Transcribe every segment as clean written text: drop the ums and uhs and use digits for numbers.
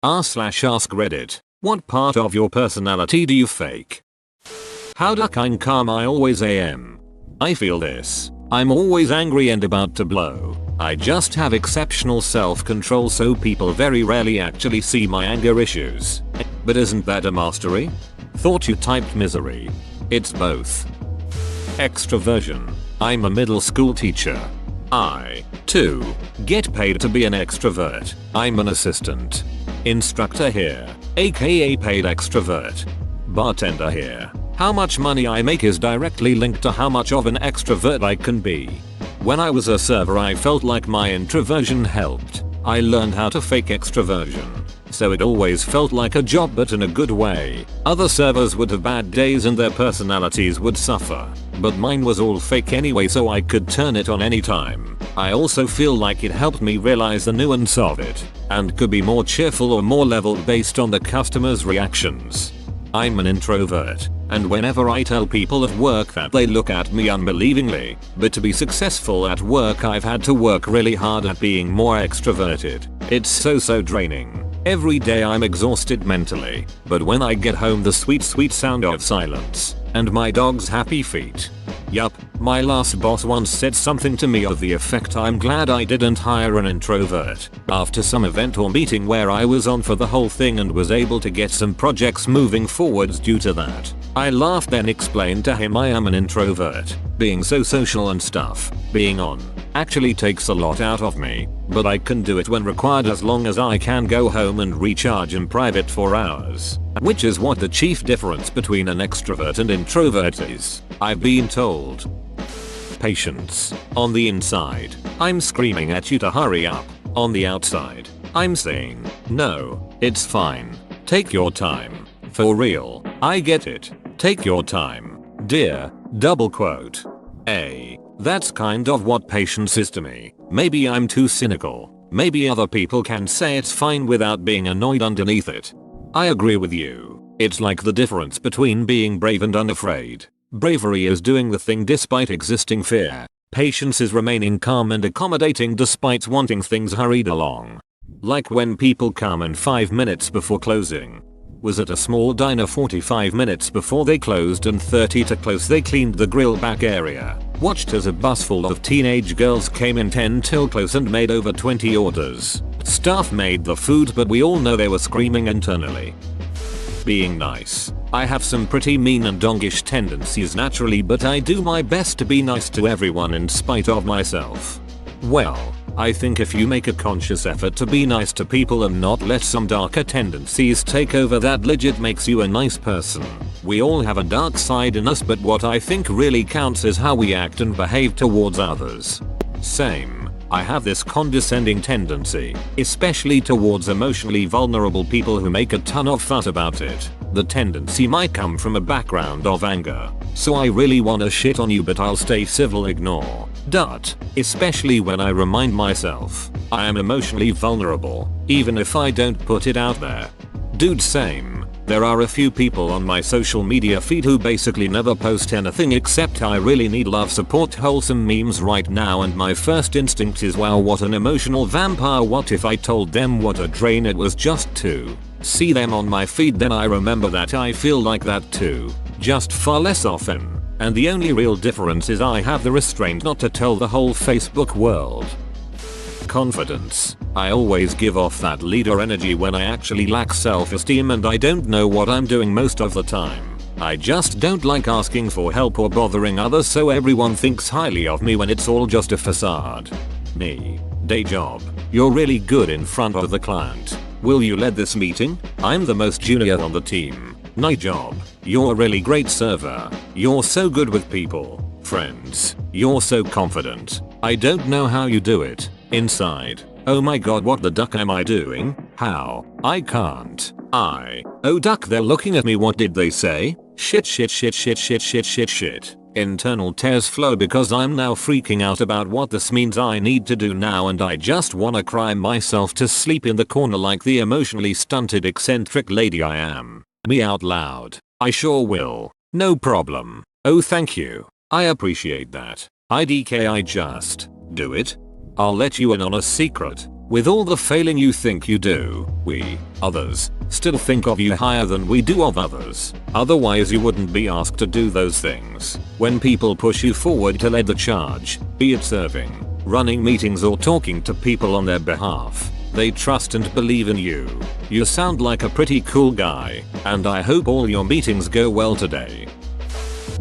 r/ask Reddit. What part of your personality do you fake? How duck I'm calm I always am. I feel this. I'm always angry and about to blow. I just have exceptional self-control so people very rarely actually see my anger issues. But isn't that a mastery? Thought you typed misery. It's both. Extroversion. I'm a middle school teacher. I, too, get paid to be an extrovert. I'm an assistant instructor here, aka paid extrovert. Bartender here. How much money I make is directly linked to how much of an extrovert I can be. When I was a server I felt like my introversion helped. I learned how to fake extroversion. So it always felt like a job but in a good way. Other servers would have bad days and their personalities would suffer. But mine was all fake anyway so I could turn it on anytime. I also feel like it helped me realize the nuance of it. And could be more cheerful or more leveled based on the customer's reactions. I'm an introvert, and whenever I tell people at work that they look at me unbelievingly, but to be successful at work I've had to work really hard at being more extroverted. It's so draining. Every day I'm exhausted mentally, but when I get home the sweet sound of silence, and my dog's happy feet. Yup, my last boss once said something to me of the effect I'm glad I didn't hire an introvert, after some event or meeting where I was on for the whole thing and was able to get some projects moving forwards due to that. I laughed then explained to him I am an introvert, being so social and stuff, being on, actually takes a lot out of me, but I can do it when required as long as I can go home and recharge in private for hours. Which is what the chief difference between an extrovert and introvert is, I've been told. Patience. On the inside, I'm screaming at you to hurry up. On the outside, I'm saying, no, it's fine. Take your time. For real, I get it. Take your time. Dear, double quote. That's kind of what patience is to me. Maybe I'm too cynical. Maybe other people can say it's fine without being annoyed underneath it. I agree with you. It's like the difference between being brave and unafraid. Bravery is doing the thing despite existing fear. Patience is remaining calm and accommodating despite wanting things hurried along. Like when people come in 5 minutes before closing. Was at a small diner 45 minutes before they closed and 30 to close they cleaned the grill back area. Watched as a bus full of teenage girls came in 10 till close and made over 20 orders. Staff made the food but we all know they were screaming internally. Being nice. I have some pretty mean and dongish tendencies naturally but I do my best to be nice to everyone in spite of myself. Well, I think if you make a conscious effort to be nice to people and not let some darker tendencies take over that legit makes you a nice person. We all have a dark side in us but what I think really counts is how we act and behave towards others. Same. I have this condescending tendency, especially towards emotionally vulnerable people who make a ton of fuss about it. The tendency might come from a background of anger. So I really wanna shit on you but I'll stay civil ignore. Especially when I remind myself I am emotionally vulnerable, even if I don't put it out there. Dude same. There are a few people on my social media feed who basically never post anything except I really need love support wholesome memes right now and my first instinct is wow what an emotional vampire what if I told them what a drain it was just to see them on my feed then I remember that I feel like that too, just far less often. And the only real difference is I have the restraint not to tell the whole Facebook world. Confidence. I always give off that leader energy when I actually lack self-esteem and I don't know what I'm doing most of the time. I just don't like asking for help or bothering others so everyone thinks highly of me when it's all just a facade. Me. Day job. You're really good in front of the client. Will you lead this meeting? I'm the most junior on the team. Night job. You're a really great server. You're so good with people. Friends. You're so confident. I don't know how you do it. Inside. Oh my god what the duck am I doing? How? I can't. Oh duck they're looking at me what did they say? Shit. Internal tears flow because I'm now freaking out about what this means I need to do now and I just wanna cry myself to sleep in the corner like the emotionally stunted eccentric lady I am. Me out loud. I sure will. No problem. Oh thank you. I appreciate that. IDK I just do it. I'll let you in on a secret. With all the failing you think you do, we, others, still think of you higher than we do of others. Otherwise you wouldn't be asked to do those things. When people push you forward to lead the charge, be it serving, running meetings or talking to people on their behalf, they trust and believe in you. You sound like a pretty cool guy, and I hope all your meetings go well today.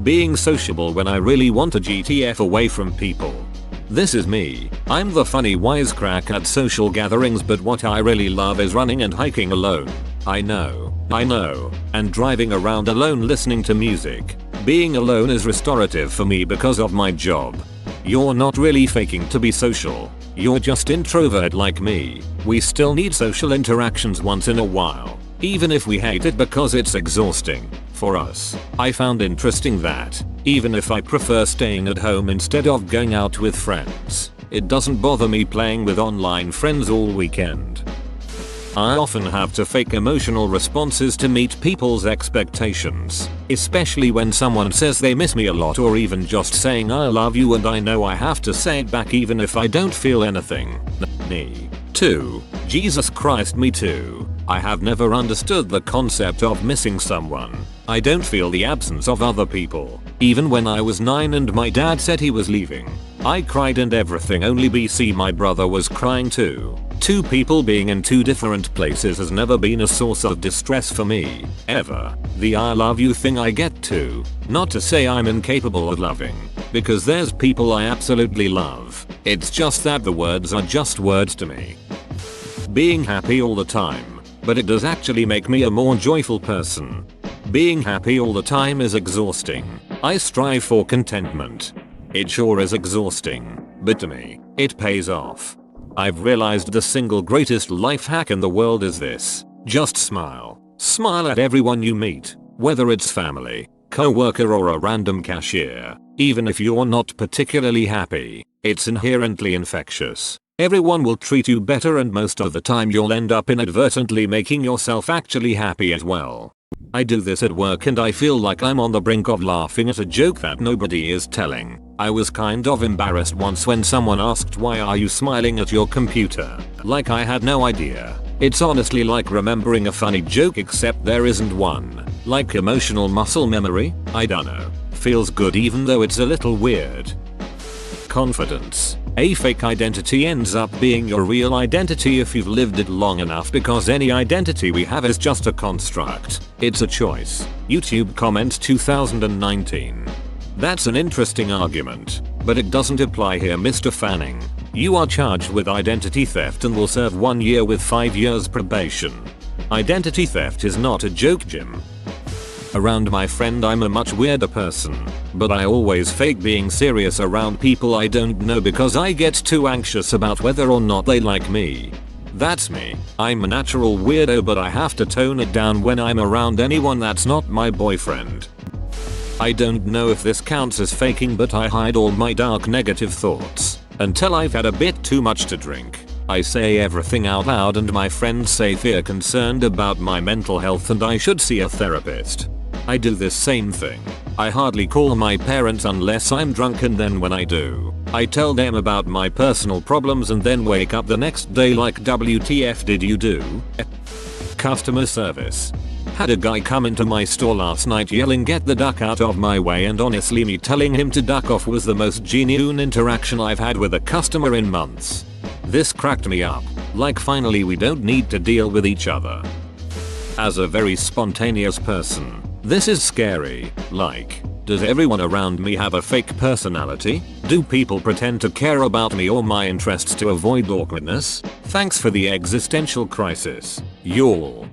Being sociable when I really want to GTF away from people. This is me. I'm the funny wisecrack at social gatherings, but what I really love is running and hiking alone. I know. And driving around alone listening to music. Being alone is restorative for me because of my job. You're not really faking to be social. You're just introvert like me. We still need social interactions once in a while, even if we hate it because it's exhausting. For us, I found interesting that, even if I prefer staying at home instead of going out with friends, it doesn't bother me playing with online friends all weekend. I often have to fake emotional responses to meet people's expectations, especially when someone says they miss me a lot or even just saying I love you, and I know I have to say it back even if I don't feel anything. Me too. Jesus Christ, me too. I have never understood the concept of missing someone. I don't feel the absence of other people. Even when I was 9 and my dad said he was leaving, I cried and everything, only BC my brother was crying too. Two people being in two different places has never been a source of distress for me, ever. The I love you thing I get too. Not to say I'm incapable of loving, because there's people I absolutely love. It's just that the words are just words to me. Being happy all the time, but it does actually make me a more joyful person. Being happy all the time is exhausting. I strive for contentment. It sure is exhausting, but to me, it pays off. I've realized the single greatest life hack in the world is this: just smile. Smile at everyone you meet, whether it's family, co-worker or a random cashier. Even if you're not particularly happy, it's inherently infectious. Everyone will treat you better, and most of the time you'll end up inadvertently making yourself actually happy as well. I do this at work and I feel like I'm on the brink of laughing at a joke that nobody is telling. I was kind of embarrassed once when someone asked, "Why are you smiling at your computer?" Like I had no idea. It's honestly like remembering a funny joke except there isn't one. Like emotional muscle memory? I dunno. Feels good even though it's a little weird. Confidence. A fake identity ends up being your real identity if you've lived it long enough, because any identity we have is just a construct. It's a choice. YouTube comment 2019. That's an interesting argument, but it doesn't apply here, Mr. Fanning. You are charged with identity theft and will serve 1 year with 5 years probation. Identity theft is not a joke, Jim. Around my friend I'm a much weirder person, but I always fake being serious around people I don't know because I get too anxious about whether or not they like me. That's me. I'm a natural weirdo, but I have to tone it down when I'm around anyone that's not my boyfriend. I don't know if this counts as faking, but I hide all my dark negative thoughts until I've had a bit too much to drink. I say everything out loud and my friends say they're concerned about my mental health and I should see a therapist. I do this same thing. I hardly call my parents unless I'm drunk, and then when I do, I tell them about my personal problems and then wake up the next day like, WTF did you do? Customer service. Had a guy come into my store last night yelling, "Get the duck out of my way," and honestly me telling him to duck off was the most genuine interaction I've had with a customer in months. This cracked me up. Like, finally we don't need to deal with each other. As a very spontaneous person, this is scary. Like, does everyone around me have a fake personality? Do people pretend to care about me or my interests to avoid awkwardness? Thanks for the existential crisis, y'all.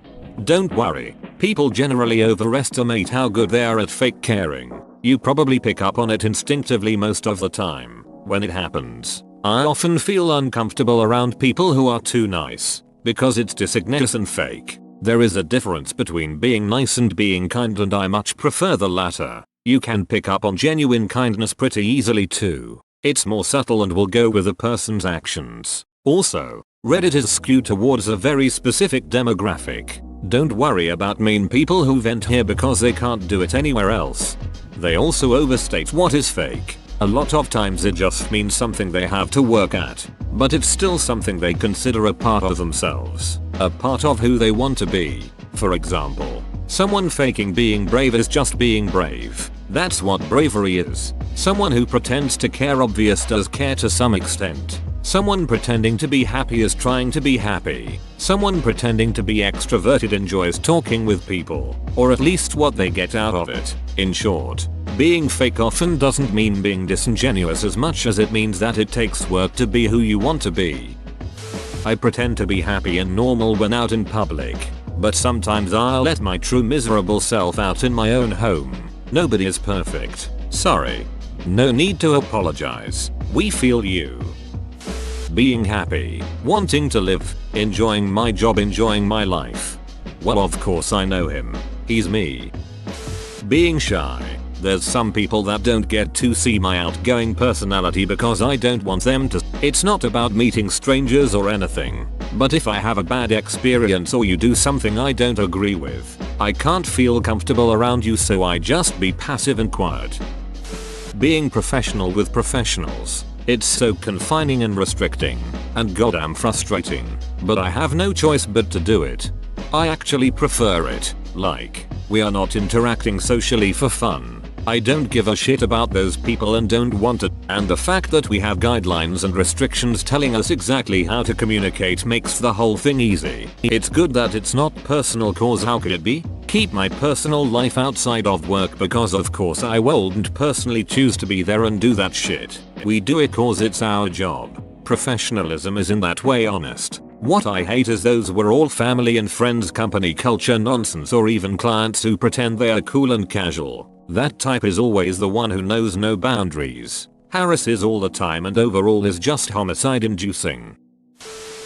Don't worry. People generally overestimate how good they are at fake caring. You probably pick up on it instinctively most of the time. When it happens, I often feel uncomfortable around people who are too nice, because it's disingenuous and fake. There is a difference between being nice and being kind, and I much prefer the latter. You can pick up on genuine kindness pretty easily too. It's more subtle and will go with a person's actions. Also, Reddit is skewed towards a very specific demographic. Don't worry about mean people who vent here because they can't do it anywhere else. They also overstate what is fake. A lot of times it just means something they have to work at, but it's still something they consider a part of themselves, a part of who they want to be. For example, someone faking being brave is just being brave. That's what bravery is. Someone who pretends to care obviously does care to some extent. Someone pretending to be happy is trying to be happy. Someone pretending to be extroverted enjoys talking with people, or at least what they get out of it. In short, being fake often doesn't mean being disingenuous as much as it means that it takes work to be who you want to be. I pretend to be happy and normal when out in public, but sometimes I'll let my true miserable self out in my own home. Nobody is perfect. Sorry. No need to apologize. We feel you. Being happy, wanting to live, enjoying my job, enjoying my life. Well, of course I know him. He's me. Being shy. There's some people that don't get to see my outgoing personality because I don't want them to. It's not about meeting strangers or anything, but if I have a bad experience or you do something I don't agree with, I can't feel comfortable around you, so I just be passive and quiet. Being professional with professionals. It's so confining and restricting, and goddamn frustrating, but I have no choice but to do it. I actually prefer it. Like, we are not interacting socially for fun. I don't give a shit about those people and don't want it, and the fact that we have guidelines and restrictions telling us exactly how to communicate makes the whole thing easy. It's good that it's not personal, cause how could it be? Keep my personal life outside of work because of course I won't personally choose to be there and do that shit. We do it cause it's our job. Professionalism is in that way honest. What I hate is those we're all family and friends company culture nonsense, or even clients who pretend they are cool and casual. That type is always the one who knows no boundaries, harasses all the time, and overall is just homicide inducing.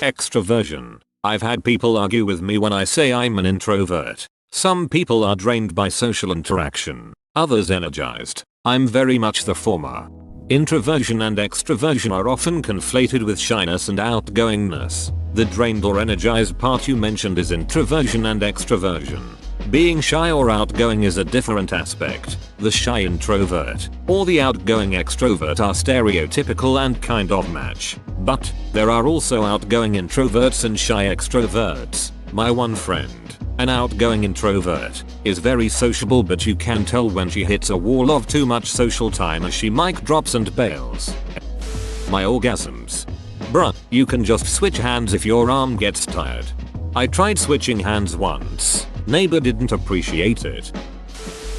Extroversion. I've had people argue with me when I say I'm an introvert. Some people are drained by social interaction, others energized. I'm very much the former. Introversion and extroversion are often conflated with shyness and outgoingness. The drained or energized part you mentioned is introversion and extroversion. Being shy or outgoing is a different aspect. The shy introvert or the outgoing extrovert are stereotypical and kind of match. But there are also outgoing introverts and shy extroverts. My one friend, an outgoing introvert, is very sociable, but you can tell when she hits a wall of too much social time as she mic drops and bails. My orgasms. Bruh, you can just switch hands if your arm gets tired. I tried switching hands once. Neighbor didn't appreciate it.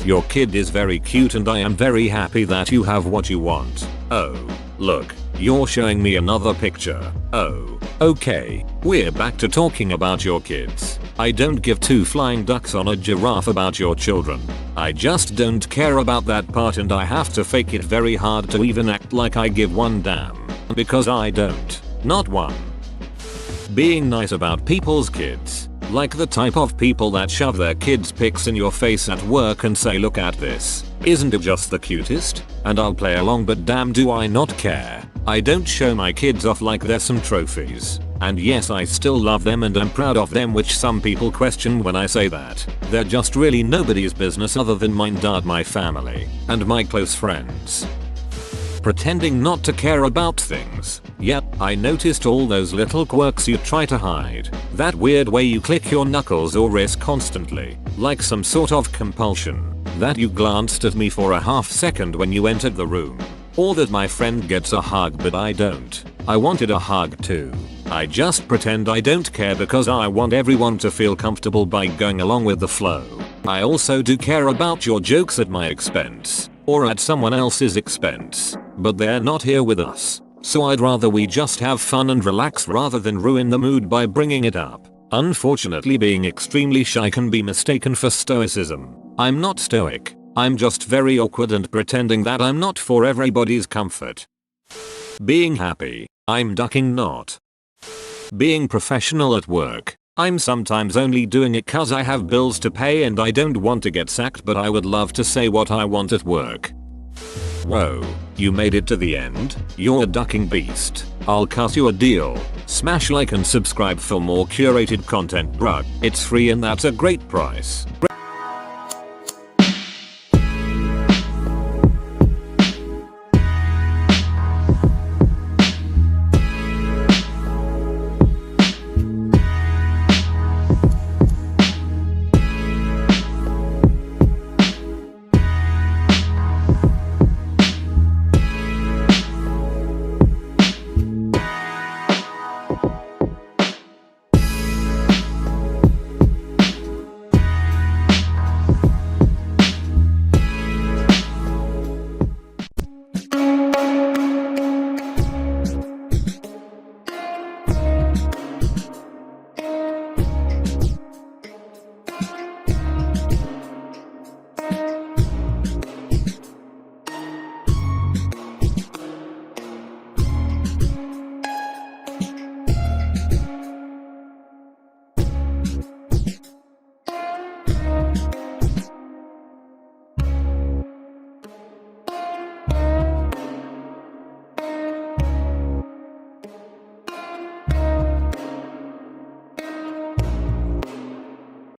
Your kid is very cute and I am very happy that you have what you want. Oh, look, you're showing me another picture. Oh, okay, we're back to talking about your kids. I don't give two flying ducks on a giraffe about your children. I just don't care about that part, and I have to fake it very hard to even act like I give one damn. Because I don't. Not one. Being nice about people's kids. Like the type of people that shove their kids' pics in your face at work and say, look at this. Isn't it just the cutest? And I'll play along, but damn do I not care. I don't show my kids off like they're some trophies. And yes, I still love them and I'm proud of them, which some people question when I say that. They're just really nobody's business other than mine, dad, my family, and my close friends. Pretending not to care about things. Yep, I noticed all those little quirks you try to hide. That weird way you click your knuckles or wrist constantly, like some sort of compulsion. That you glanced at me for a half second when you entered the room. Or that my friend gets a hug but I don't. I wanted a hug too. I just pretend I don't care because I want everyone to feel comfortable by going along with the flow. I also do care about your jokes at my expense, or at someone else's expense, but they're not here with us. So I'd rather we just have fun and relax rather than ruin the mood by bringing it up. Unfortunately, being extremely shy can be mistaken for stoicism. I'm not stoic. I'm just very awkward and pretending that I'm not for everybody's comfort. Being happy. I'm ducking not. Being professional at work. I'm sometimes only doing it cause I have bills to pay and I don't want to get sacked, but I would love to say what I want at work. Whoa, you made it to the end? You're a ducking beast. I'll cut you a deal. Smash like and subscribe for more curated content, bruh. It's free and that's a great price.